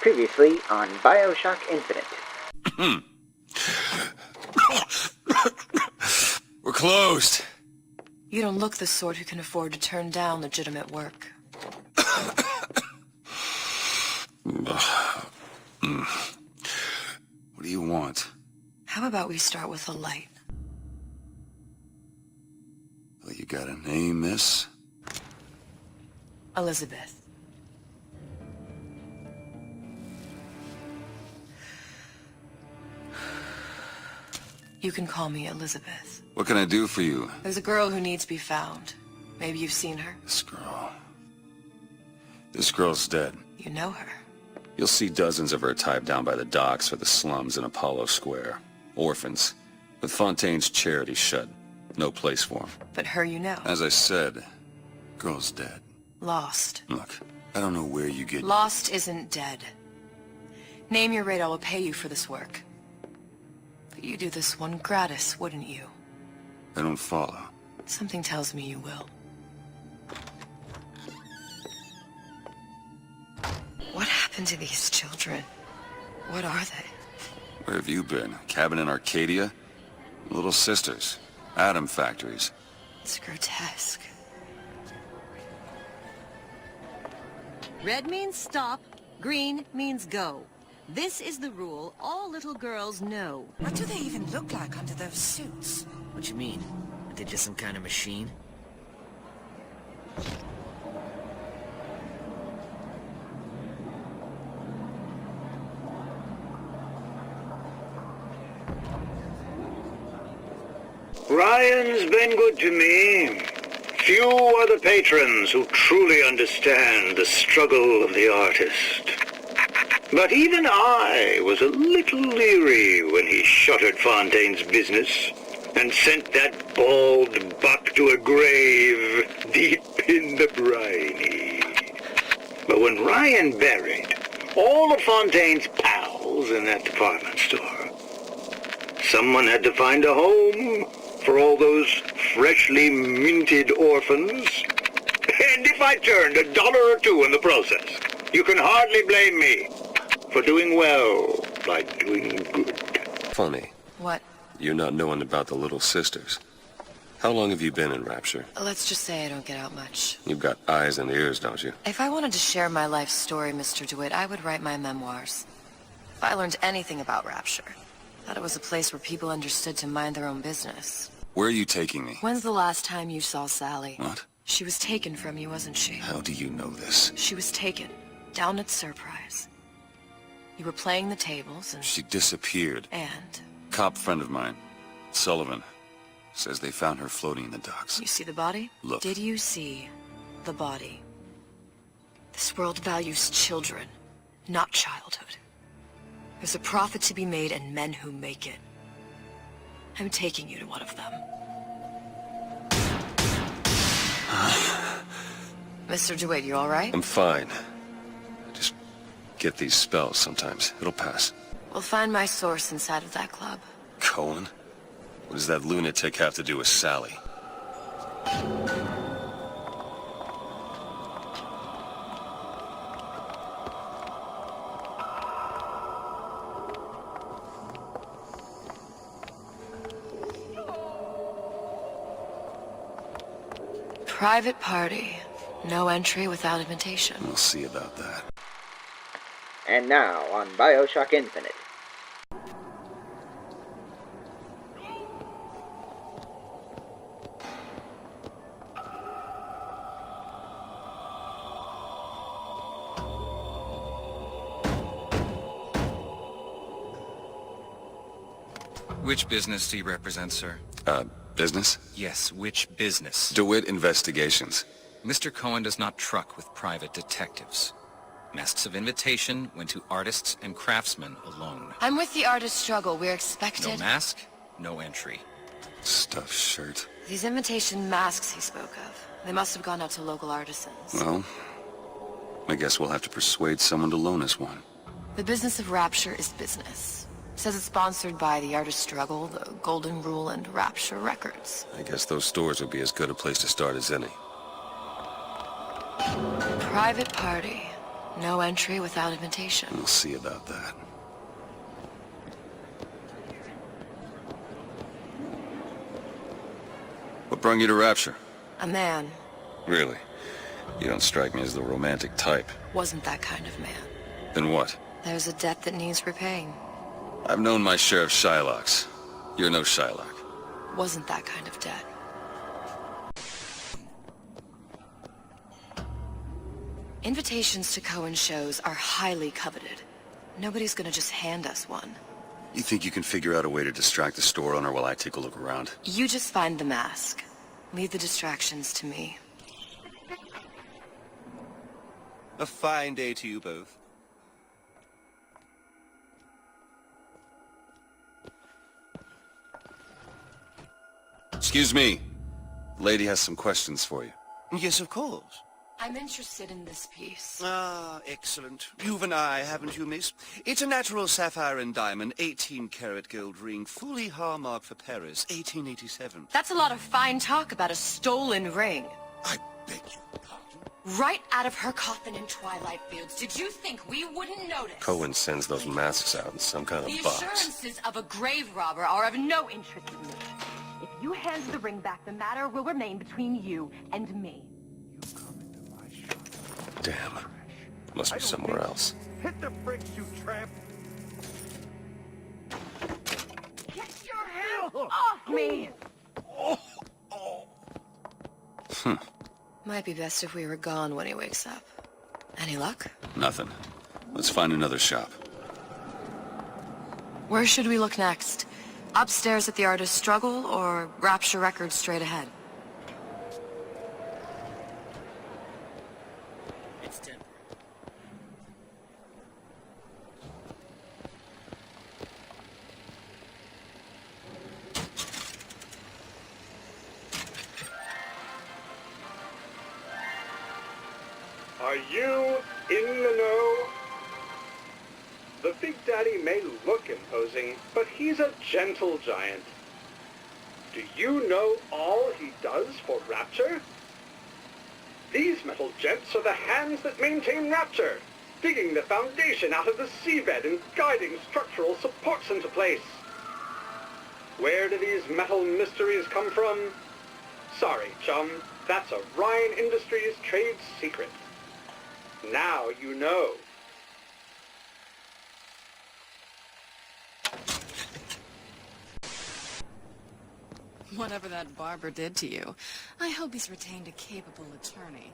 Previously on BioShock Infinite. We're closed. You don't look the sort who can afford to turn down legitimate work. What do you want? How about we start with a light? Well, you got a name, miss? Elizabeth. You can call me Elizabeth. What can I do for you? There's a girl who needs to be found. Maybe you've seen her. This girl's dead. You know her. You'll see dozens of her tied down by the docks or the slums in Apollo Square. Orphans. With Fontaine's charity shut. No place for them. But her you know. As I said, girl's dead. Lost. Look, I don't know where you get... Lost isn't dead. Name your rate, I will pay you for this work. But you do this one gratis, wouldn't you? I don't follow. Something tells me you will. What happened to these children? What are they? Where have you been? Cabin in Arcadia? Little sisters. Atom factories. It's grotesque. Red means stop, green means go. This is the rule all little girls know. What do they even look like under those suits? What you mean? Are they just some kind of machine? Ryan's been good to me. Few are the patrons who truly understand the struggle of the artist. But even I was a little leery when he shuttered Fontaine's business and sent that bald buck to a grave deep in the briny. But when Ryan buried all of Fontaine's pals in that department store, someone had to find a home for all those freshly minted orphans. And if I turned $1 or $2 in the process, you can hardly blame me for doing well by doing good. Funny. What? You're not knowing about the little sisters. How long have you been in Rapture? Let's just say I don't get out much. You've got eyes and ears, don't you? If I wanted to share my life story, Mr. DeWitt, I would write my memoirs. If I learned anything about Rapture, thought it was a place where people understood to mind their own business. Where are you taking me? When's the last time you saw Sally? What? She was taken from you, wasn't she? How do you know this? She was taken, down at Surprise. You were playing the tables and... She disappeared. And? Cop friend of mine, Sullivan, says they found her floating in the docks. You see the body? Look. Did you see the body? This world values children, not childhood. There's a profit to be made and men who make it. I'm taking you to one of them. Mr. DeWitt, you all right? I'm fine. I just get these spells sometimes. It'll pass. We'll find my source inside of that club. Cohen? What does that lunatic have to do with Sally? Private party. No entry without invitation. We'll see about that. And now on BioShock Infinite. Which business do you represent, sir? Business? Yes, which business? DeWitt Investigations. Mr. Cohen does not truck with private detectives. Masks of invitation went to artists and craftsmen alone. I'm with the artist struggle. We're expected... No mask, no entry. Stuffed shirt. These invitation masks he spoke of. They must have gone out to local artisans. Well, I guess we'll have to persuade someone to loan us one. The business of Rapture is business. Says it's sponsored by the Artist Struggle, the Golden Rule, and Rapture Records. I guess those stores would be as good a place to start as any. Private party. No entry without invitation. We'll see about that. What brought you to Rapture? A man. Really? You don't strike me as the romantic type. Wasn't that kind of man. Then what? There's a debt that needs repaying. I've known my share of Shylocks. You're no Shylock. Wasn't that kind of debt. Invitations to Cohen shows are highly coveted. Nobody's gonna just hand us one. You think you can figure out a way to distract the store owner while I take a look around? You just find the mask. Leave the distractions to me. A fine day to you both. Excuse me. The lady has some questions for you. Yes, of course. I'm interested in this piece. Ah, excellent. You've an eye, haven't you, miss? It's a natural sapphire and diamond, 18-karat gold ring, fully hallmarked for Paris, 1887. That's a lot of fine talk about a stolen ring. I beg your pardon? Right out of her coffin in Twilight Fields. Did you think we wouldn't notice? Cohen sends those masks out in some kind of The box. assurances of a grave robber are of no interest to me. If you hand the ring back, the matter will remain between you and me. Damn. Must be somewhere else. Hit the bricks, you tramp! Get your hands off me! Might be best if we were gone when he wakes up. Any luck? Nothing. Let's find another shop. Where should we look next? Upstairs at the Artist's Struggle, or Rapture Records straight ahead? It's temporary. Are you in the know? The Big Daddy may look imposing, but he's a gentle giant. Do you know all he does for Rapture? These metal jets are the hands that maintain Rapture, digging the foundation out of the seabed and guiding structural supports into place. Where do these metal mysteries come from? Sorry, chum, that's a Ryan Industries trade secret. Now you know. Whatever that barber did to you, I hope he's retained a capable attorney.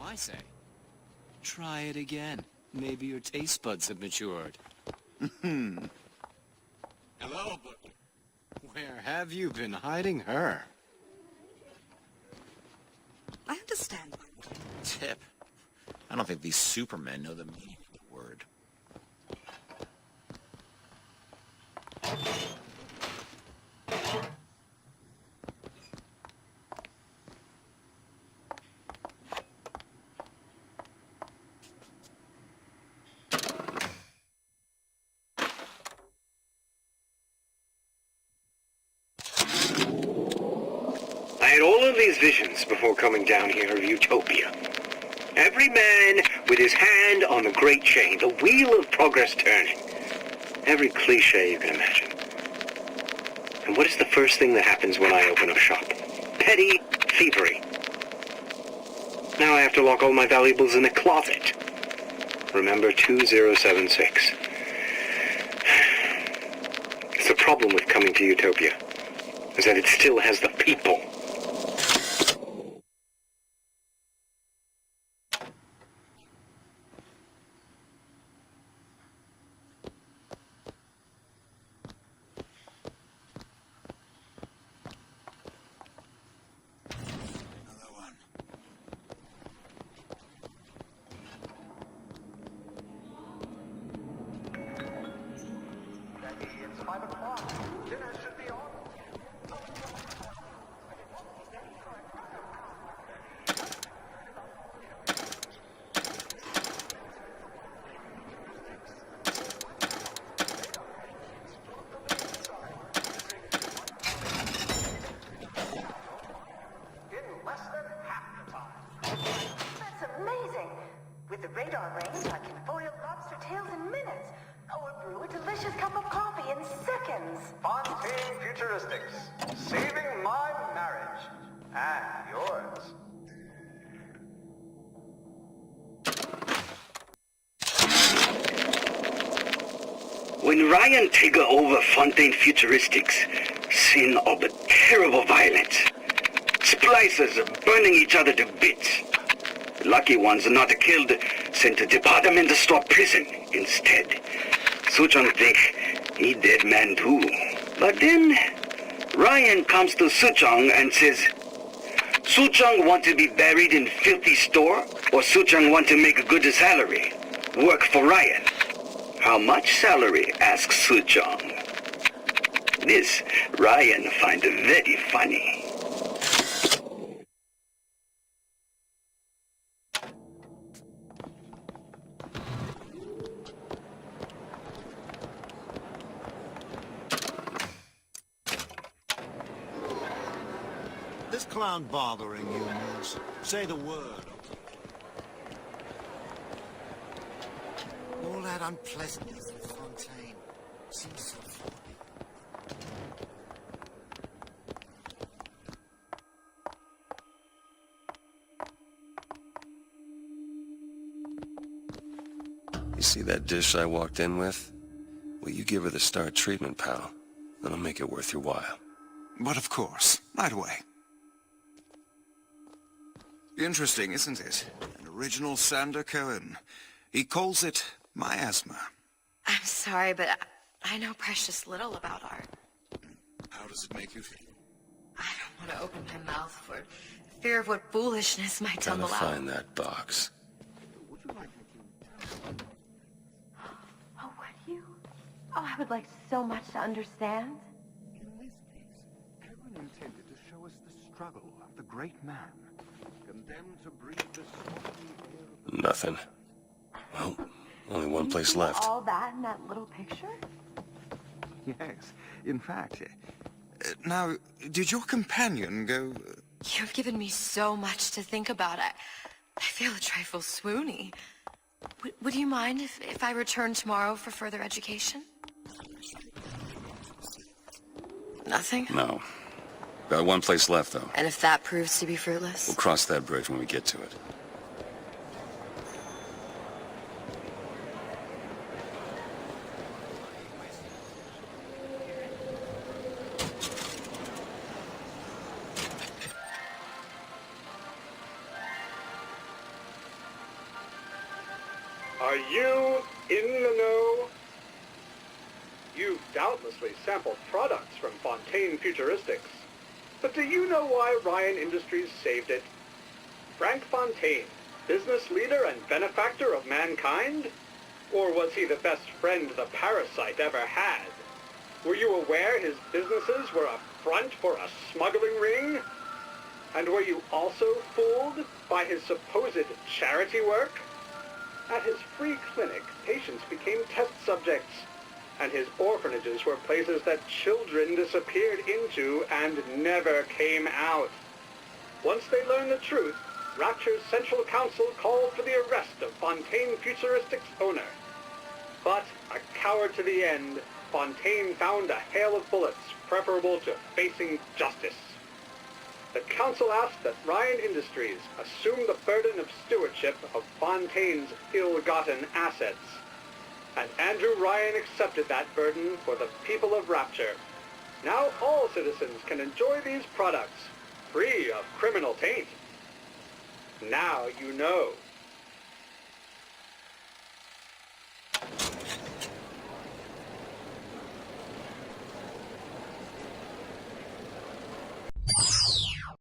I say, try it again. Maybe your taste buds have matured. Hello, but where have you been hiding her? I understand. Tip. I don't think these supermen know the meaning of the word. I had all of these visions before coming down here of Utopia. Every man with his hand on the great chain, the wheel of progress turning. Every cliche you can imagine. And what is the first thing that happens when I open up shop? Petty thievery. Now I have to lock all my valuables in a closet. Remember 2076. It's the problem with coming to Utopia, is that it still has the people. delicious cup of coffee in seconds. Fontaine Futuristics, saving my marriage and yours. When Ryan take over Fontaine Futuristics, scene of a terrible violence. Splicers burning each other to bits. Lucky ones not killed, sent to department store prison instead. Suchong think he dead man too. But then Ryan comes to Suchong and says, Suchong want to be buried in filthy store, or Suchong want to make a good salary, work for Ryan. How much salary? Asks Suchong. This Ryan find very funny. This clown bothering you, Moose? Say the word. All that unpleasantness in Fontaine seems so funny. You see that dish I walked in with? Well, you give her the star treatment, pal. That'll make it worth your while. But of course, right away. Interesting, isn't it? An original Sander Cohen. He calls it miasma. I'm sorry, but I know precious little about art. How does it make you feel? I don't want to open my mouth for fear of what foolishness might Gotta tumble out. find that box. Oh, would you? Oh, I would like so much to understand. In this piece, Cohen intended to show us the struggle of the great man, condemned to breathe the smoky air. Nothing. Well, only one place left. All that in that little picture? Yes, in fact. Now, did your companion go... You've given me so much to think about. I feel a trifle swoony. Would you mind if I return tomorrow for further education? Nothing? No. Got one place left, though. And if that proves to be fruitless? We'll cross that bridge when we get to it. Are you in the know? You've doubtlessly sampled products from Fontaine Futuristics. But do you know why Ryan Industries saved it? Frank Fontaine, business leader and benefactor of mankind? Or was he the best friend the parasite ever had? Were you aware his businesses were a front for a smuggling ring? And were you also fooled by his supposed charity work? At his free clinic, patients became test subjects, and his orphanages were places that children disappeared into and never came out. Once they learned the truth, Rapture's Central Council called for the arrest of Fontaine Futuristics' owner. But, a coward to the end, Fontaine found a hail of bullets preferable to facing justice. The council asked that Ryan Industries assume the burden of stewardship of Fontaine's ill-gotten assets. And Andrew Ryan accepted that burden for the people of Rapture. Now all citizens can enjoy these products, free of criminal taint. Now you know.